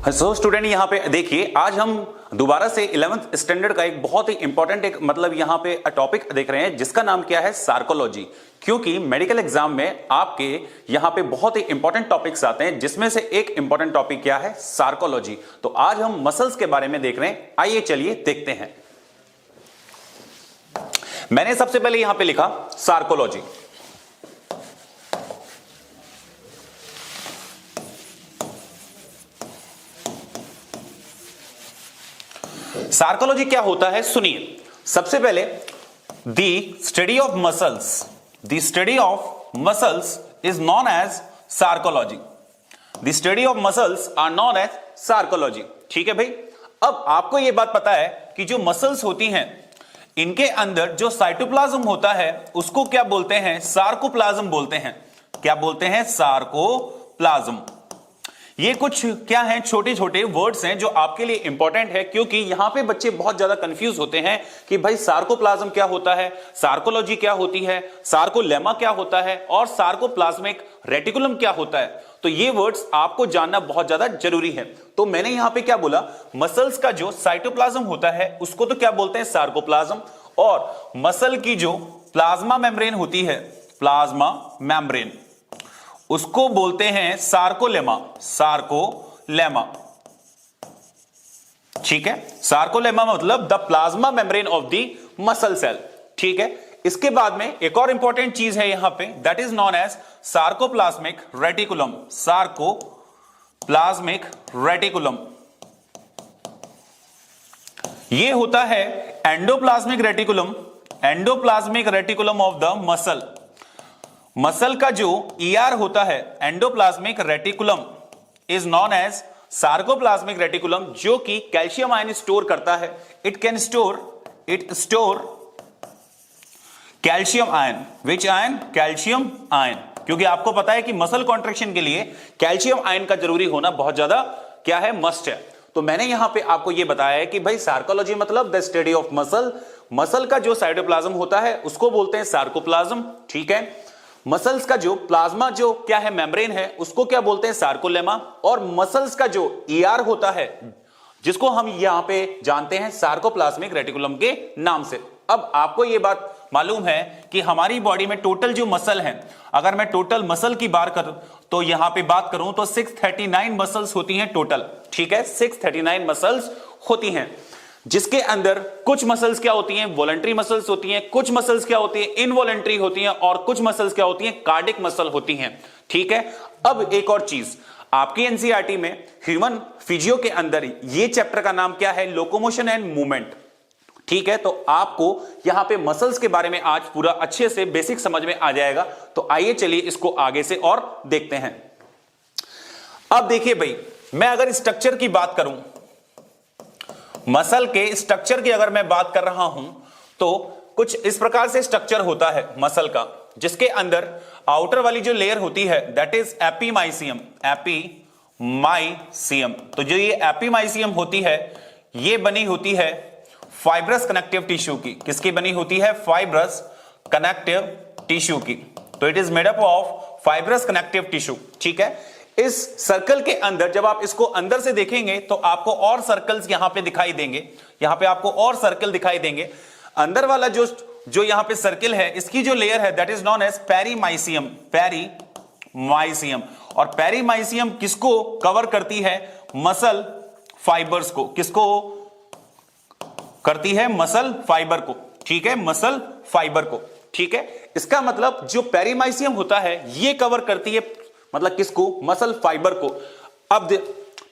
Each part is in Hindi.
सो स्टूडेंट यहाँ पे देखिए, आज हम दोबारा से 11th स्टैंडर्ड का एक बहुत ही इंपॉर्टेंट एक मतलब यहाँ पे टॉपिक देख रहे हैं जिसका नाम क्या है, सार्कोलॉजी। क्योंकि मेडिकल एग्जाम में आपके यहाँ पे बहुत ही इंपॉर्टेंट टॉपिक्स आते हैं जिसमें से एक इंपॉर्टेंट टॉपिक क्या है, सार्कोलॉजी। तो आज हम मसल्स के बारे में देख रहे हैं, आइए चलिए देखते हैं। मैंने सबसे पहले यहां पे लिखा सार्कोलॉजी। सार्कोलॉजी क्या होता है सुनिए। सबसे पहले the study of muscles is known as sarcology. The study of muscles are known as sarcology. ठीक है भाई। अब आपको यह बात पता है कि जो मसल्स होती हैं इनके अंदर जो साइटोप्लाज्म होता है उसको क्या बोलते हैं, सार्कोप्लाज्म बोलते हैं। क्या बोलते हैं, सार्कोप्लाज्म। ये कुछ क्या हैं, छोटे छोटे वर्ड्स हैं जो आपके लिए इंपॉर्टेंट है, क्योंकि यहां पे बच्चे बहुत ज्यादा कंफ्यूज होते हैं कि भाई सार्कोप्लाज्म क्या होता है, सार्कोलॉजी क्या होती है, सार्कोलेमा क्या होता है और सार्कोप्लाज्मिक रेटिकुलम क्या होता है। तो ये वर्ड्स आपको जानना बहुत ज्यादा जरूरी है। तो मैंने यहां पे क्या बोला, मसल्स का जो साइटोप्लाज्म होता है उसको तो क्या बोलते हैं, सार्कोप्लाज्म। और मसल की जो प्लाज्मा मेम्ब्रेन होती है, प्लाज्मा मेम्ब्रेन, उसको बोलते हैं सार्कोलेमा। सार्कोलेमा, ठीक है। सार्कोलेमा मतलब the plasma membrane of the muscle cell. ठीक है। इसके बाद में एक और इंपॉर्टेंट चीज है यहां पे, that is known as sarcoplasmic reticulum. Sarcoplasmic reticulum ये होता है endoplasmic reticulum, endoplasmic reticulum of the muscle. Muscle का जो ईआर होता है, endoplasmic reticulum, is known as sarcoplasmic reticulum, जो कि कैल्शियम आयन स्टोर करता है। It store calcium ion. Which ion, calcium ion. क्योंकि आपको पता है कि मसल कॉन्ट्रैक्शन के लिए कैल्शियम आयन का जरूरी होना बहुत ज्यादा क्या है, मस्ट है। तो मैंने यहां पे आपको यह बताया है कि भाई सार्कोलॉजी मतलब the study of muscle. Muscle का जो साइटोप्लाज्म होता है उसको बोलते हैं सार्कोप्लाज्म। ठीक है। मसल्स का जो प्लाज्मा जो क्या है, मेम्ब्रेन है, उसको क्या बोलते हैं, सार्कोलेमा। और मसल्स का जो ईआर होता है जिसको हम यहां पे जानते हैं सार्कोप्लाज्मिक रेटिकुलम के नाम से। अब आपको यह बात मालूम है कि हमारी बॉडी में टोटल जो मसल हैं, अगर मैं टोटल मसल की बात करूं तो यहां पे बात करूं तो 639 मसल्स होती हैं टोटल। ठीक है, 639 मसल्स होती हैं, जिसके अंदर कुछ मसल्स क्या होती हैं, वॉलंटरी मसल्स होती हैं, कुछ मसल्स क्या होती हैं, इनवॉलंटरी होती हैं, और कुछ मसल्स क्या होती हैं, कार्डिक मसल होती हैं। ठीक है। अब एक और चीज, आपकी एनसीईआरटी में ह्यूमन फिजियो के अंदर ये चैप्टर का नाम क्या है, लोकोमोशन एंड मूवमेंट। ठीक है। तो आपको यहां पे मसल्स के बारे में आज पूरा अच्छे से बेसिक समझ में आ जाएगा। तो आइए चलिए इसको आगे से और देखते हैं। अब देखिए भाई, मैं अगर स्ट्रक्चर की बात करूं, मसल के स्ट्रक्चर की अगर मैं बात कर रहा हूं तो कुछ इस प्रकार से स्ट्रक्चर होता है मसल का, जिसके अंदर आउटर वाली जो लेयर होती है दैट इज एपीमाइसियम। एपीमाइसियम, तो जो ये एपीमाइसियम होती है ये बनी होती है फाइब्रस कनेक्टिव टिश्यू की। किसकी बनी होती है, फाइब्रस कनेक्टिव टिश्यू की। तो it is made up of fibrous connective tissue. ठीक है। इस सर्कल के अंदर जब आप इसको अंदर से देखेंगे तो आपको और सर्कल्स यहां पे दिखाई देंगे, यहां पे आपको और सर्कल दिखाई देंगे। अंदर वाला जो यहां पे सर्कल है, इसकी जो लेयर है that is known as perimysium. Perimysium, और पेरीमाइसियम किसको कवर करती है, मसल फाइबर्स को। किसको करती है, मसल फाइबर को। ठीक है, मसल फाइबर को। ठीक है। इसका मतलब जो पेरीमाइसियम होता है ये कवर करती है मतलब किसको, मसल फाइबर को। अब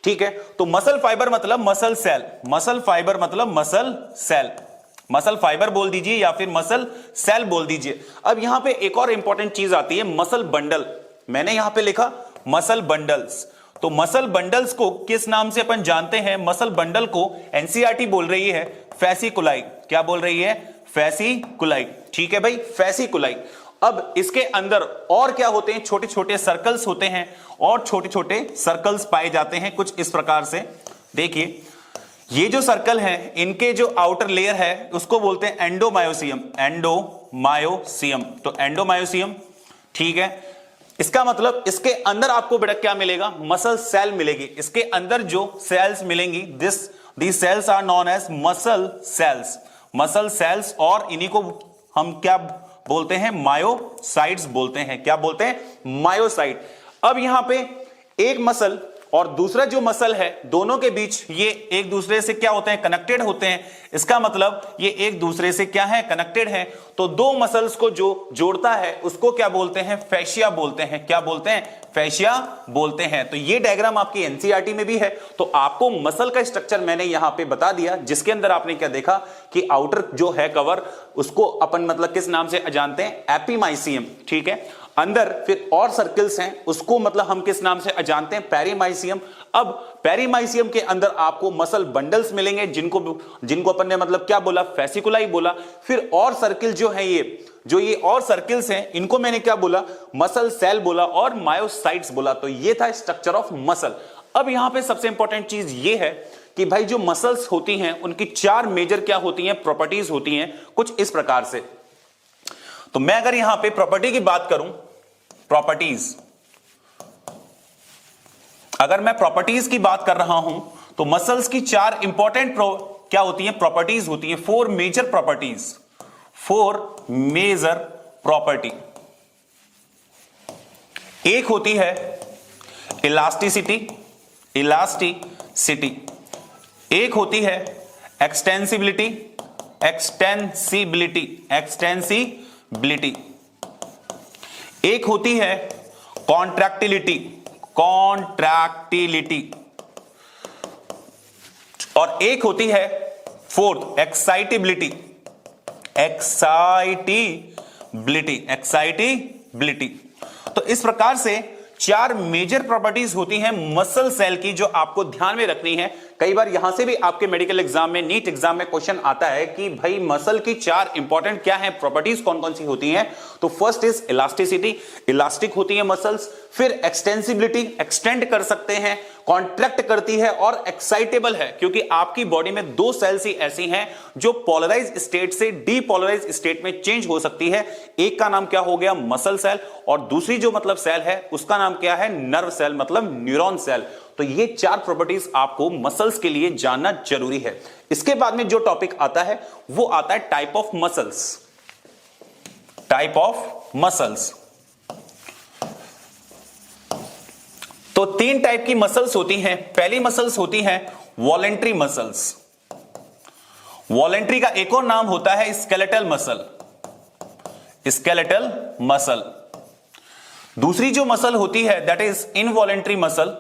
ठीक है, तो मसल फाइबर मतलब मसल सेल, मसल फाइबर मतलब मसल सेल। मसल फाइबर बोल दीजिए या फिर मसल सेल बोल दीजिए। अब यहां पे एक और इंपॉर्टेंट चीज आती है, मसल बंडल। मैंने यहां पे लिखा मसल बंडल्स। तो मसल बंडल्स को किस नाम से अपन जानते हैं, मसल बंडल को एनसीईआरटी बोल रही है फैसिकुलाई। क्या बोल रही है, फैसिकुलाई। ठीक है भाई, फैसिकुलाई। अब इसके अंदर और क्या होते हैं, छोटे छोटे सर्कल्स होते हैं, और छोटे छोटे सर्कल्स पाए जाते हैं कुछ इस प्रकार से। देखिए ये जो सर्कल है, इनके जो आउटर लेयर है उसको बोलते हैं एंडोमायोसियम। एंडोमायोसियम, तो एंडोमायोसियम। ठीक है। इसका मतलब इसके अंदर आपको बेटा क्या मिलेगा, मसल सेल मिलेगी। इसके अंदर जो सेल्स मिलेंगी, these cells are known as muscle cells, और इन्हीं को हम क्या बोलते हैं, मायोसाइट्स बोलते हैं। क्या बोलते हैं, मायोसाइट। अब यहां पे एक मसल और दूसरा जो मसल है, दोनों के बीच ये एक दूसरे से क्या होते हैं, कनेक्टेड होते हैं। इसका मतलब ये एक दूसरे से क्या है, कनेक्टेड है। तो दो मसल्स को जो जोड़ता है उसको क्या बोलते हैं, फैशिया बोलते हैं। क्या बोलते हैं, फैशिया बोलते हैं। तो ये डायग्राम आपकी एनसीईआरटी में भी है। तो आपको मसल का स्ट्रक्चर मैंने यहां पे बता दिया, जिसके अंदर आपने क्या देखा कि आउटर जो है कवर, उसको अपन मतलब किस नाम से जानते हैं, एपिमाइसियम। ठीक है, अंदर फिर और सर्किल्स हैं, उसको मतलब हम किस नाम से जानते हैं, पेरीमाइसियम। अब पेरीमाइसियम के अंदर आपको मसल बंडल्स मिलेंगे, जिनको अपन ने मतलब क्या बोला, फेसिकुलाई बोला। फिर और सर्किल जो है, ये और सर्किल्स हैं, इनको मैंने क्या बोला, मसल सेल बोला और मायोसाइट्स बोला। तो ये था स्ट्रक्चर ऑफ मसल। अब यहां पे सबसे इंपॉर्टेंट चीज ये है कि भाई जो मसल्स होती हैं उनकी चार मेजर क्या होती हैं, प्रॉपर्टीज होती हैं, कुछ इस प्रकार से। तो मैं अगर यहां पे प्रॉपर्टी की बात करूं, प्रॉपर्टीज, अगर मैं प्रॉपर्टीज की बात कर रहा हूं तो मसल्स की चार इंपॉर्टेंट क्या होती हैं, प्रॉपर्टीज होती हैं। Four major properties, four major property. एक होती है इलास्टिसिटी, एक होती है एक्सटेंसिबिलिटी, एक होती है कॉन्ट्रैक्टिलिटी, और एक होती है फोर्थ एक्साइटेबिलिटी। तो इस प्रकार से चार मेजर प्रॉपर्टीज होती हैं मसल सेल की, जो आपको ध्यान में रखनी है। कई बार यहां से भी आपके मेडिकल एग्जाम में, नीट एग्जाम में क्वेश्चन आता है कि भाई मसल की चार इंपॉर्टेंट क्या है, प्रॉपर्टीज कौन कौन सी होती हैं। तो फर्स्ट इज इलास्टिसिटी, इलास्टिक होती है मसल्स। फिर एक्सटेंसिबिलिटी, एक्सटेंड कर सकते हैं, कॉन्ट्रैक्ट करती है, और एक्साइटेबल है, क्योंकि आपकी बॉडी में दो सेल्स ही ऐसी हैं जो पोलराइज स्टेट से डीपोलराइज स्टेट में चेंज हो सकती है। एक का नाम क्या हो गया, मसल सेल, और दूसरी जो मतलब सेल है उसका नाम क्या है, नर्व सेल, मतलब न्यूरॉन सेल। तो ये चार प्रॉपर्टीज आपको मसल्स के लिए जानना जरूरी है। इसके बाद में जो टॉपिक आता है वो आता है टाइप ऑफ मसल्स। तो तीन टाइप की मसल्स होती हैं। पहली मसल्स होती हैं वॉलेंट्री मसल्स। वॉलेंट्री का एक और नाम होता है स्केलेटल मसल। दूसरी जो मसल होती है दैट इज इनवॉलेंट्री मसल,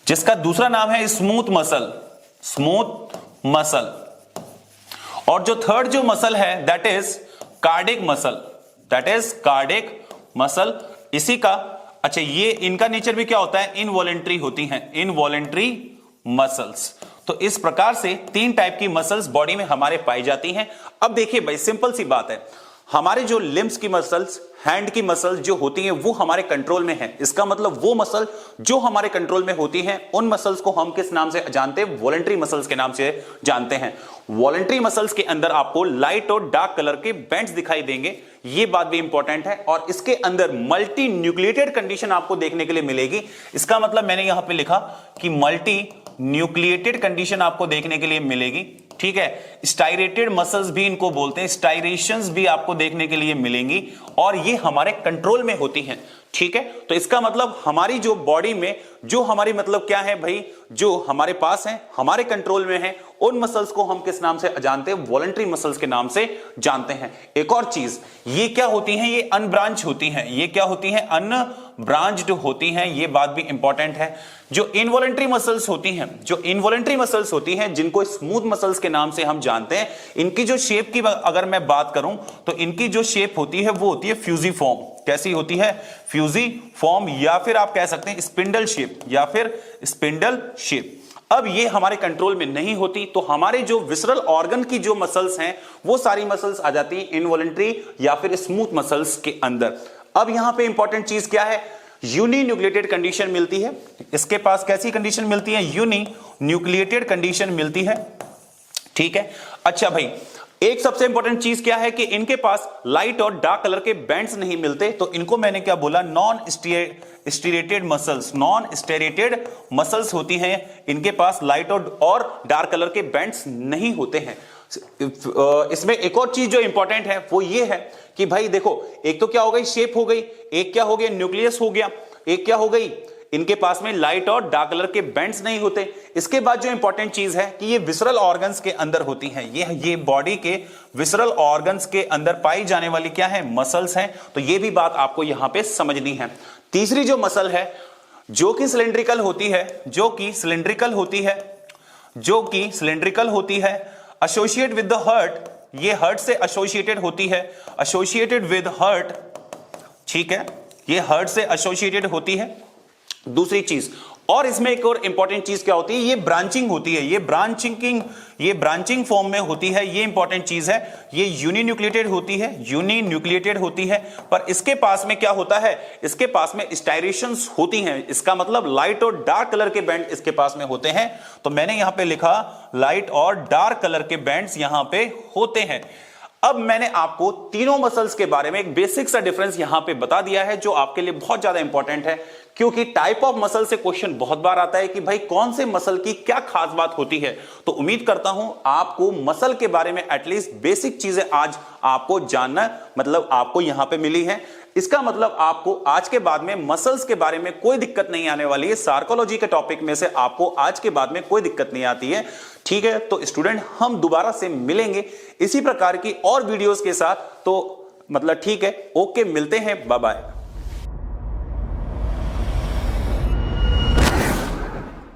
जिसका दूसरा नाम है स्मूथ मसल। और जो थर्ड जो मसल है दैट इज कार्डिक मसल, इसी का, अच्छा ये इनका नेचर भी क्या होता है, इनवॉलेंट्री होती हैं, इनवॉलेंट्री मसल्स। तो इस प्रकार से तीन टाइप की मसल्स बॉडी में हमारे पाई जाती हैं। अब देखिए भाई, सिंपल सी बात है, हमारे जो लिम्स की मसल्स, हैंड की मसल्स जो होती हैं वो हमारे कंट्रोल में है। इसका मतलब वो मसल जो हमारे कंट्रोल में होती हैं उन मसल्स को हम किस नाम से जानते हैं, वॉलेंट्री मसल्स के नाम से जानते हैं। वॉलेंट्री मसल्स के अंदर आपको लाइट और डार्क कलर के बैंड्स दिखाई देंगे, ये बात भी इंपॉर्टेंट है। और इसके अंदर मल्टी न्यूक्लिएटेड कंडीशन आपको देखने के लिए मिलेगी। इसका मतलब मैंने यहां पर लिखा कि मल्टी न्यूक्लिएटेड कंडीशन आपको देखने के लिए मिलेगी। ठीक है, स्टाइरेटेड मसल्स भी इनको बोलते हैं, स्टाइरेशंस भी आपको देखने के लिए मिलेंगी, और ये हमारे कंट्रोल में होती हैं। ठीक है, तो इसका मतलब हमारी जो बॉडी में जो हमारी मतलब क्या है भाई, जो हमारे पास है, हमारे कंट्रोल में है, उन मसल्स को हम किस नाम से जानते हैं, वॉलेंट्री मसल्स के नाम से जानते हैं। एक और चीज, ये क्या होती हैं, ये अनब्रांच होती हैं। ये क्या होती हैं, अनब्रांच्ड होती हैं, ये बात भी इंपॉर्टेंट है। जो इनवॉलेंट्री मसल्स होती हैं, जिनको स्मूथ मसल्स के नाम से हम जानते हैं, इनकी जो शेप की अगर मैं बात करूं तो इनकी जो शेप होती है वो होती है फ्यूजिफॉर्म। कैसी होती है, फ्यूजिफॉर्म, या फिर आप कह सकते हैं स्पिंडल शेप, अब ये हमारे कंट्रोल में नहीं होती, तो हमारे जो विसरल ऑर्गन की जो मसल्स हैं वो सारी मसल्स आ जाती हैं इनवॉलेंट्री या फिर स्मूथ मसल्स के अंदर। अब यहां पे इंपॉर्टेंट चीज क्या है, यूनी न्यूक्लिएटेड कंडीशन मिलती है। इसके पास कैसी कंडीशन मिलती है, यूनी न्यूक्लिएटेड कंडीशन मिलती है। ठीक है, अच्छा भाई, एक सबसे इंपॉर्टेंट चीज क्या है कि इनके पास लाइट और डार्क कलर के बैंड्स नहीं मिलते, तो इनको मैंने क्या बोला, नॉन स्टेरेटेड मसल्स। नॉन स्टेरेटेड मसल्स होती हैं, इनके पास लाइट और डार्क कलर के बैंड्स नहीं होते हैं। इसमें एक और चीज जो इंपॉर्टेंट है वो ये है कि भाई देखो, एक तो क्या हो गई, शेप हो गई, एक क्या हो गया, न्यूक्लियस हो गया, एक क्या हो गई, इनके पास में लाइट और डार्क कलर के बैंड्स नहीं होते। इसके बाद जो इंपॉर्टेंट चीज है कि ये विसरल ऑर्गन्स के अंदर होती हैं, ये बॉडी के विसरल ऑर्गन्स के अंदर पाई जाने वाली क्या है, मसल्स हैं। तो ये भी बात आपको यहां पे समझनी है। तीसरी जो मसल है जो कि सिलिंड्रिकल होती है, एसोसिएट विद द हार्ट, ये हार्ट से एसोसिएटेड होती है, एसोसिएटेड विद हार्ट, ठीक है, ये हार्ट से एसोसिएटेड होती है। दूसरी चीज, और इसमें एक और इंपॉर्टेंट चीज क्या होती है, ये ब्रांचिंग होती है, ये ब्रांचिंग फॉर्म में होती है, ये इंपॉर्टेंट चीज है। ये यूनिन्यूक्लिएटेड होती है, पर इसके पास में क्या होता है, इसके पास में स्टायरेशंस होती हैं। इसका मतलब लाइट और डार्क कलर के बैंड इसके पास में होते हैं। तो मैंने यहां पे लिखा लाइट और डार्क कलर के बैंड्स यहां पे होते हैं। अब मैंने आपको तीनों मसल्स के बारे में एक बेसिक सा डिफरेंस यहां पे बता दिया है, जो आपके लिए बहुत ज्यादा इंपॉर्टेंट है, क्योंकि टाइप ऑफ मसल से क्वेश्चन बहुत बार आता है कि भाई कौन से मसल की क्या खास बात होती है। तो उम्मीद करता हूं आपको मसल के बारे में एटलीस्ट बेसिक चीजें आज आपको जानना, मतलब आपको यहां पे मिली है। इसका मतलब आपको आज के बाद में मसल्स के बारे में कोई दिक्कत नहीं आने वाली है। सार्कोलॉजी के टॉपिक में से आपको आज के बाद में कोई दिक्कत नहीं आती है, ठीक है। तो स्टूडेंट, हम दोबारा से मिलेंगे इसी प्रकार की और वीडियोस के साथ। तो मतलब ठीक है, ओके, मिलते हैं, बाय बाय।